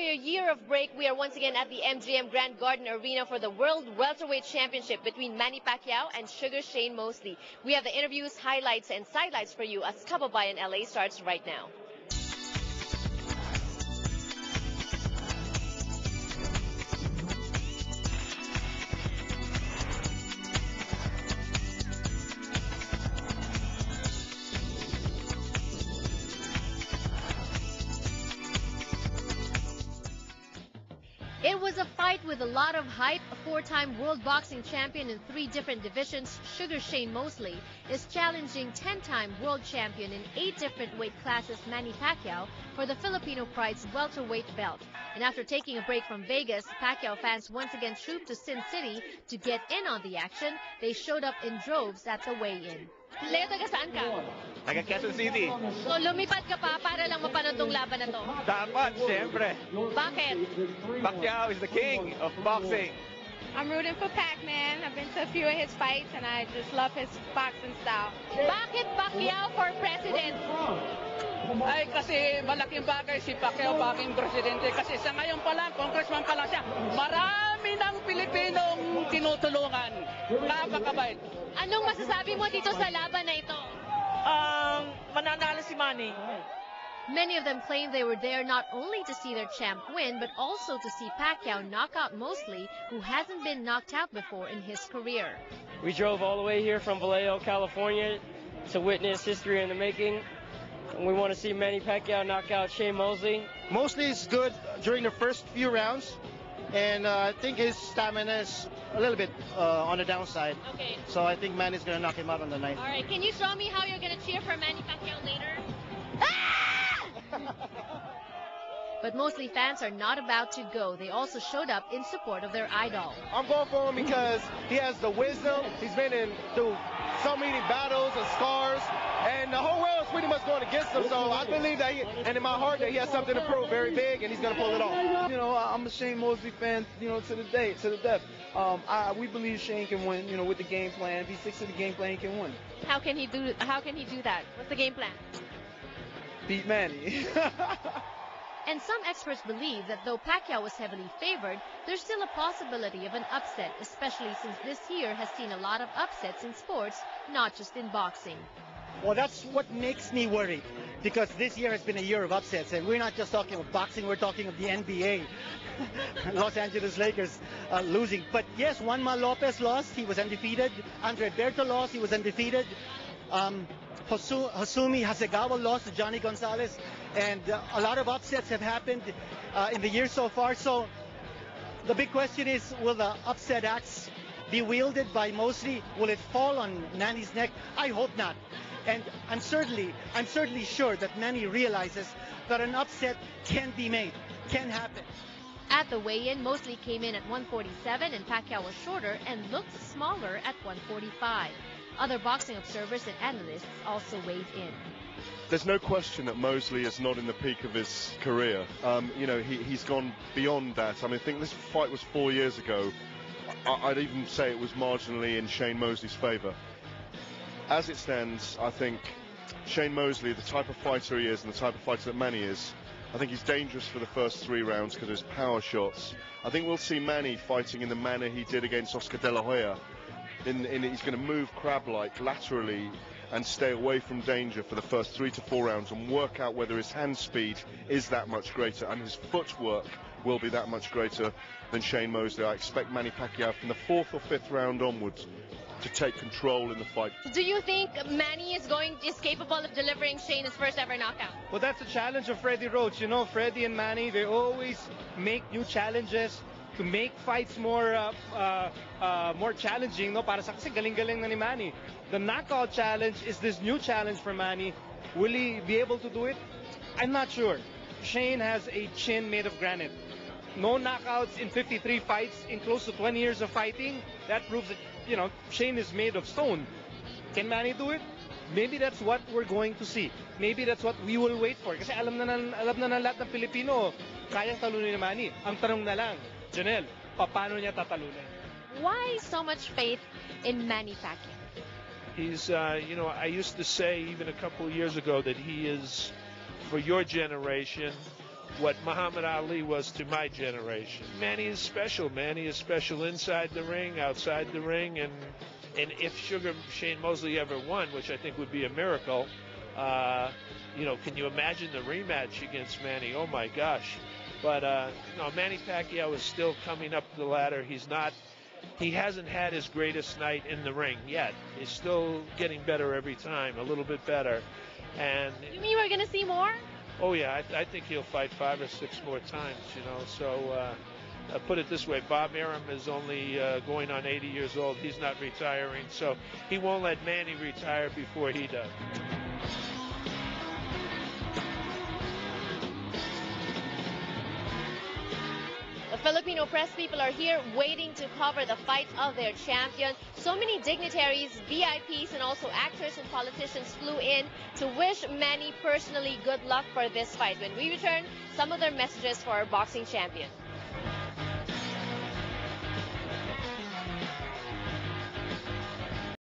a year of break, we are once again at the MGM Grand Garden Arena for the World Welterweight Championship between Manny Pacquiao and Sugar Shane Mosley. We have the interviews, highlights, and sidelights for you as Kababayan LA starts right now. It was a fight with a lot of hype. A four-time world boxing champion in 3 different divisions, Sugar Shane Mosley is challenging 10-time world champion in 8 different weight classes, Manny Pacquiao, for the Filipino Pride's welterweight belt. And after taking a break from Vegas, Pacquiao fans once again trooped to Sin City to get in on the action. They showed up in droves at the weigh-in. Leo, taga saan ka? Taga Quezon City. So lumipad ka pa para lang mapanood tong laban na to? Dapat, siyempre. Bakit? Pacquiao is the king of boxing. I'm rooting for Pac-Man. I've been to a few of his fights and I just love his boxing style. Bakit Pacquiao for president? Ay, kasi malaking bagay si Pacquiao baging presidente. Kasi sa ngayon pa lang, congressman pa lang siya, marami ng Pilipinong tinutulungan. Napakabait. Anong masasabi mo dito sa laban na ito? Mananalo si Manny. Many of them claim they were there not only to see their champ win, but also to see Pacquiao knock out Mosley, who hasn't been knocked out before in his career. We drove all the way here from Vallejo, California to witness history in the making. And we want to see Manny Pacquiao knock out Shane Mosley. Mosley is good during the first few rounds, and I think his stamina is a little bit on the downside. Okay. So I think Manny's going to knock him out on the night. All right, can you show me how you're going to cheer for Manny Pacquiao later? But Mosley fans are not about to go. They also showed up in support of their idol. I'm going for him because he has the wisdom. He's been through so many battles and scars, and the whole world is pretty much going against him. So I believe that and in my heart, that he has something to prove very big, and he's going to pull it off. You know, I'm a Shane Mosley fan, you know, to the death. We believe Shane can win, you know, with the game plan. If he sticks to the game plan, he can win. How can he do that? What's the game plan? Beat Manny. And some experts believe that though Pacquiao was heavily favored, there's still a possibility of an upset, especially since this year has seen a lot of upsets in sports, not just in boxing. Well, that's what makes me worried, because this year has been a year of upsets, and we're not just talking of boxing, we're talking of the NBA. Los Angeles Lakers losing. But yes, Juanma Lopez lost, he was undefeated. Andre Berto lost, he was undefeated. Hosumi Hasegawa lost to Johnny Gonzalez, and a lot of upsets have happened in the year so far. So the big question is, will the upset axe be wielded by Mosley? Will it fall on Manny's neck? I hope not. And I'm certainly sure that Manny realizes that an upset can be made, can happen. At the weigh-in, Mosley came in at 147 and Pacquiao was shorter and looked smaller at 145. Other boxing observers and analysts also weighed in. There's no question that Mosley is not in the peak of his career. You know, he's gone beyond that. I mean, I think this fight was 4 years ago. I'd even say it was marginally in Shane Mosley's favor. As it stands, I think Shane Mosley, the type of fighter he is and the type of fighter that Manny is, I think he's dangerous for the first 3 rounds because of his power shots. I think we'll see Manny fighting in the manner he did against Oscar De La Hoya. He's going to move crab-like laterally and stay away from danger for the first 3 to 4 rounds and work out whether his hand speed is that much greater and his footwork will be that much greater than Shane Mosley. I expect Manny Pacquiao from the 4th or 5th round onwards to take control in the fight. Do you think Manny is capable of delivering Shane his first ever knockout? Well, that's the challenge of Freddie Roach. You know, Freddie and Manny, they always make new challenges to make fights more challenging, no? Para sa kasi galing-galing na ni Manny. The knockout challenge is this new challenge for Manny. Will he be able to do it? I'm not sure. Shane has a chin made of granite. No knockouts in 53 fights in close to 20 years of fighting. That proves that, you know, Shane is made of stone. Can Manny do it? Maybe that's what we're going to see. Maybe that's what we will wait for. Kasi alam na ng lahat ng Pilipino, kayang talunin ni Manny. Ang tanong na lang, Janelle, paano niya tatalunin? Why so much faith in Manny Pacquiao? He's, you know, I used to say even a couple of years ago that he is, for your generation, what Muhammad Ali was to my generation. Manny is special. Manny is special inside the ring, outside the ring, and if Shane Mosley ever won, which I think would be a miracle, can you imagine the rematch against Manny? Oh my gosh! But Manny Pacquiao is still coming up the ladder. He hasn't had his greatest night in the ring yet. He's still getting better every time, a little bit better. And you mean we're going to see more? Oh yeah, I think he'll fight 5 or 6 more times. So put it this way: Bob Arum is only going on 80 years old. He's not retiring, so he won't let Manny retire before he does. The Filipino press people are here waiting to cover the fight of their champion. So many dignitaries, VIPs, and also actors and politicians flew in to wish Manny personally good luck for this fight. When we return, some of their messages for our boxing champion.